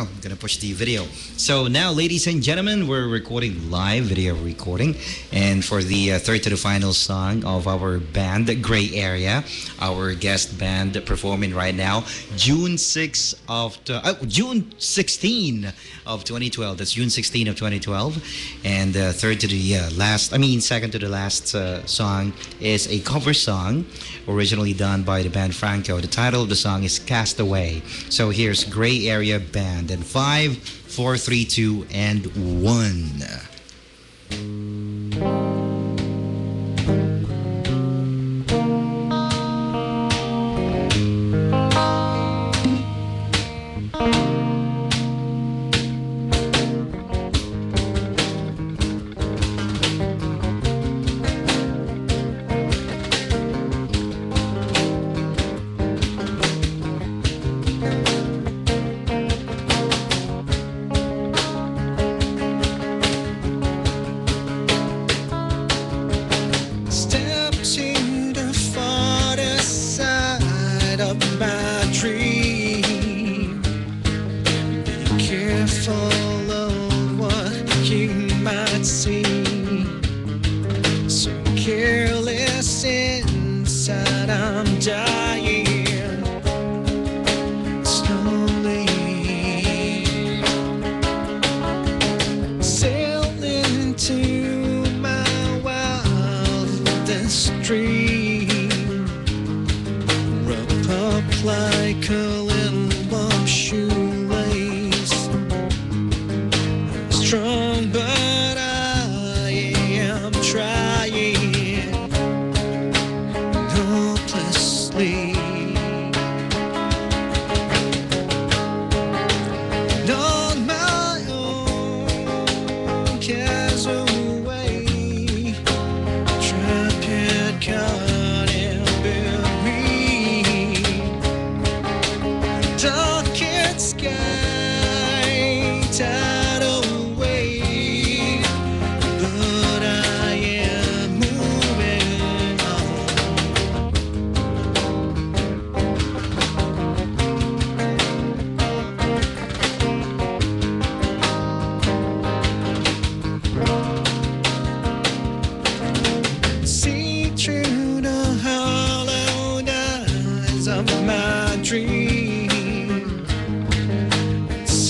I'm gonna push the video. So now, ladies and gentlemen, we're recording live video recording, and for the third to the final song of our band, Gray Area, our guest band performing right now, June 16 of 2012. That's June 16 of 2012, and third to the second to the last song is a cover song, originally done by the band Franco. The title of the song is Castaway. So here's Gray Area Band in 5, 4, 3, 2, and 1.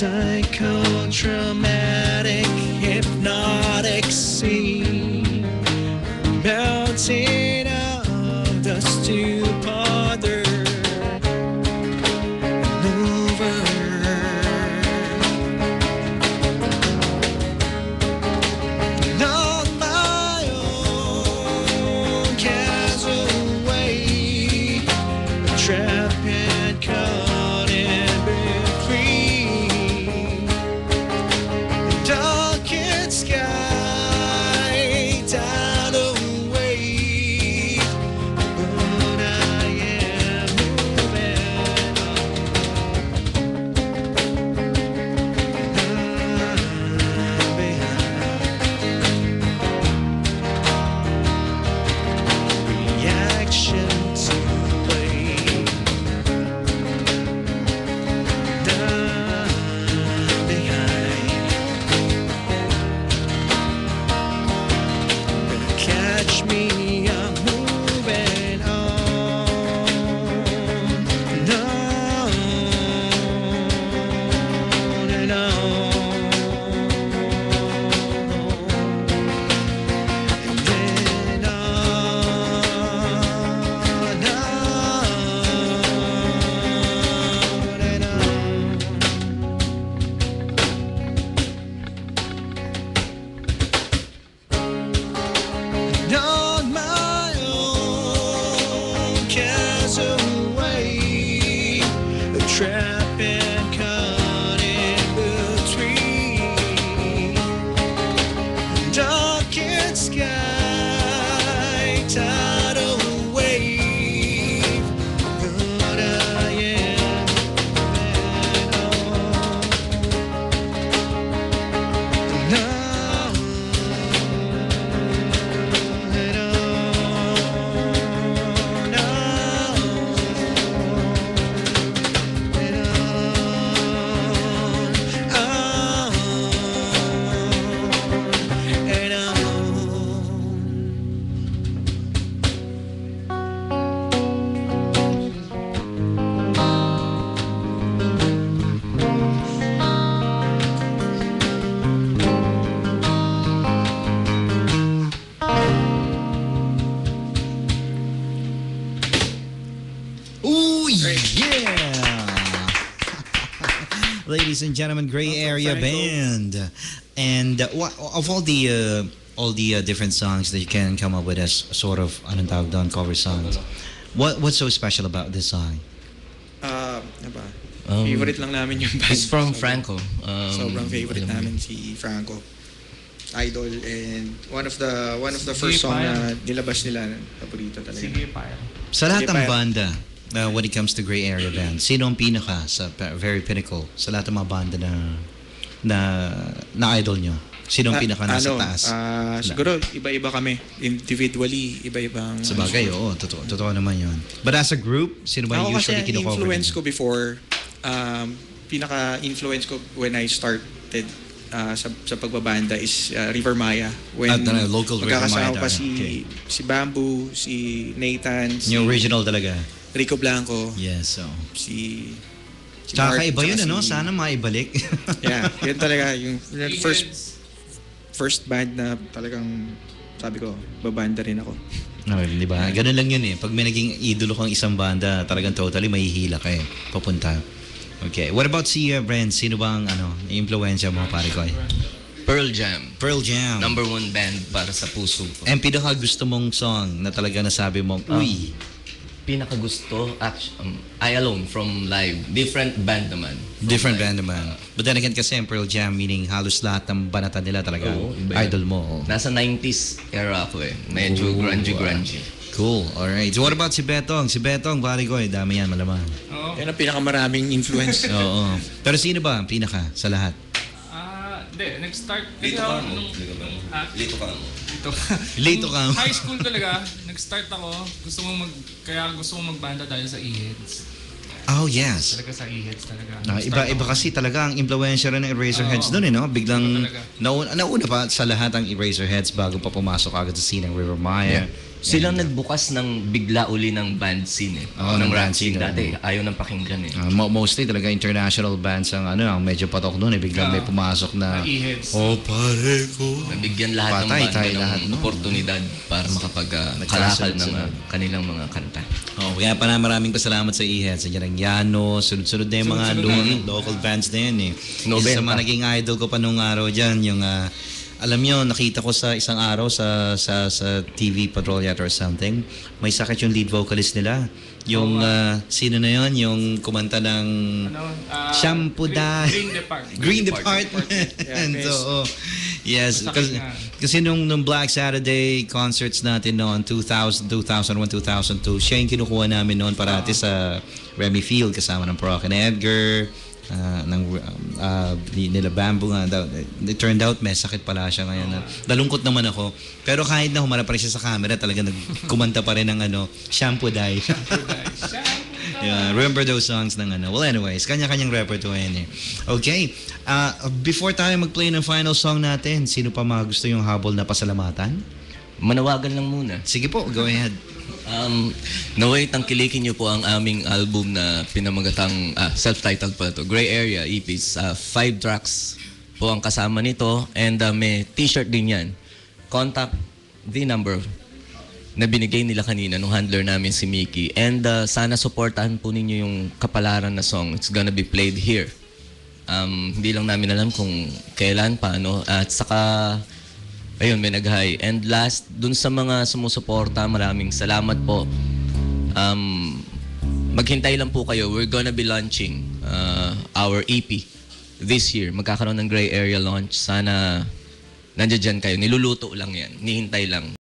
Psychodramatic, hypnotic scene, mountain of dust to pother and over. Not my own castaway, trapped and caught in between darkened sky ladies and gentlemen, Gray From Area Franco. Band. And of all the different songs that you can come up with as sort of anong tawag doon, cover songs, what's so special about this song? Ano ba? Favorite lang namin yung band. It's from Franco. Sobrang favorite namin si Franco. Idol, and one of the first song na nilabas nila, paborito talaga. Sige, Pyre. Sa lahat Sige, ng pa- banda, when it comes to Gray Area Band, sino ang pinaka sa very pinnacle sa lahat ng mga banda na idol nyo? Sino ang pinaka nasa taas? Siguro iba-iba kami. Individually, iba-ibang... Sa bagay, oo. Totoo naman yun. But as a group, sino ba Ako usually kasi kino-cover influence nyo? ko before, pinaka-influence ko when I started sa pagbabanda is River Maya. When Local River Maya. magkakasama pa Okay. si Bamboo, si Nathan, si Yung original talaga. Rico Blanco, Yes, so. si Tsaka Mark, iba yun, tsaka ano? si- Sana maibalik. Yeah, yun talaga yung first band na talagang sabi ko, babanda rin ako. No, di ba? Ganun lang yun eh. Pag may naging idolo kang isang banda, talagang totally mahihila ka eh. Papunta. Okay. What about si Brent? Sino bang influensya mo, pare ko? Pearl Jam. Pearl Jam. Number 1 band para sa puso ko. And pinaka gusto mong song na talaga nasabi mo, uy, Pinakagusto, I Alone from Live. Different band naman. different band naman. But then again kasi ang Pearl Jam, meaning halos lahat ng banata nila talaga Oo, iba yan. idol mo. Oh. Nasa 90s era ako eh. Medyo grungy. Cool. Alright. So what about si Betong? Si Betong, pare ko dami yan, malamang. Oo. Yan ang pinakamaraming influence. Oo. Pero sino ba ang pinaka sa lahat? Hindi, nag-start. Lito ka mo. Ha? Lito ka mo. Lito ka. High school talaga, nag-start ako. Kaya gusto kong magbanda dahil sa E-Heads. Oh, yes. Talaga sa E-Heads talaga. Iba kasi talaga ang influensya rin ng Eraserheads Oo. doon no? Biglang Iba talaga. nauna pa sa lahat ang Eraserheads bago pa pumasok agad sa scene ng River Maya. Silang nagbukas ng bigla uli ng band scene eh. Oo, ng band scene, Dati, oo. ayaw ng pakinggan eh. Mostly talaga international bands ang ang medyo patok doon biglang may pumasok na E-Heads. oh pare ko. Nabigyan lahat Patay ng banda tayo ng lahat, no? oportunidad para makapagkalakal ng Nagkasunod-sunod. kanilang mga kanta. Oh, kaya pa na maraming pasalamat sa E-Heads. Yan ang Yano, sunod-sunod na yung mga Sunod-sunod local bands na yan eh. Isa 90. sa mga naging idol ko pa nung araw dyan, yung alam nyo, nakita ko sa isang araw sa TV Patrol yata or something, may sakit yung lead vocalist nila. Yung, sino na yon yung kumanta ng Shampoo Green Green Department. Department. Yeah, And so, yes, Masakit kasi nga. nung Black Saturday concerts natin noon, 2000, 2001, 2002, siya yung kinukuha namin noon parati sa Remy Field kasama ng Proc and Edgar, nila Bamboo nga daw. It turned out may sakit pala siya ngayon. Nalungkot naman ako. Pero kahit na humarap pa rin siya sa camera, talaga nagkumanta pa rin ng Shampoo Die. Yeah, remember those songs ng Well, anyways, kanya-kanyang repertoire yan eh. Okay. Before tayo mag-play ng final song natin, sino pa mga gusto yung habol na pasalamatan? Manawagan lang muna. Sige po, go ahead. Naway tangkilikin niyo po ang aming album na pinamagatang self-titled pa ito, Gray Area EPs. 5 tracks po ang kasama nito and may t-shirt din yan. Contact the number na binigay nila kanina nung handler namin si Mickey. And sana supportahan po ninyo yung kapalaran na song. It's gonna be played here. Hindi lang namin alam kung kailan, paano. At saka ayun, may nag-hi. And last, dun sa mga sumusuporta, maraming salamat po. Maghintay lang po kayo. We're gonna be launching our EP this year. Magkakaroon ng Gray Area launch. Sana nandiyan kayo. Niluluto lang yan. Nihintay lang.